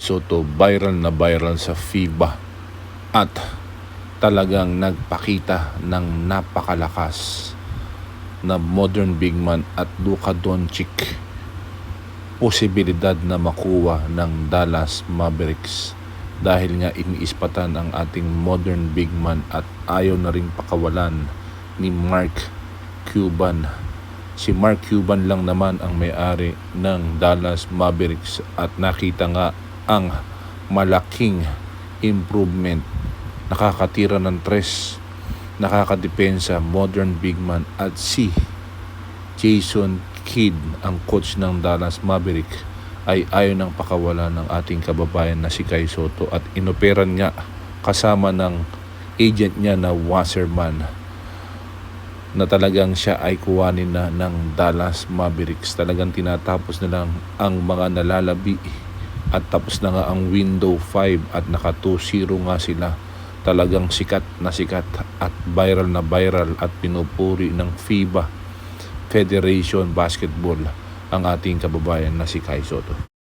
Soto viral na viral sa FIBA at talagang nagpakita ng napakalakas na modern big man at Luka Doncic posibilidad na makuha ng Dallas Mavericks dahil nga iniispatan ang ating modern big man at ayaw na rin pakawalan ni Mark Cuban. Si Mark Cuban lang naman ang may-ari ng Dallas Mavericks at nakita nga ang malaking improvement. Nakakatira ng tres, nakakadepensa, modern big man at si Jason Kidd, ang coach ng Dallas Mavericks, ay ayaw ng pakawala ng ating kababayan na si Kai Sotto at inoperan nga kasama ng agent niya na Wasserman na talagang siya ay kuwanin na ng Dallas Mavericks. Talagang tinatapos na lang ang mga nalalabi at tapos na nga ang window 5 at naka 2-0 nga sila. Talagang sikat na sikat at viral na viral at pinupuri ng FIBA Federation Basketball ang ating kababayan na si Kai Sotto.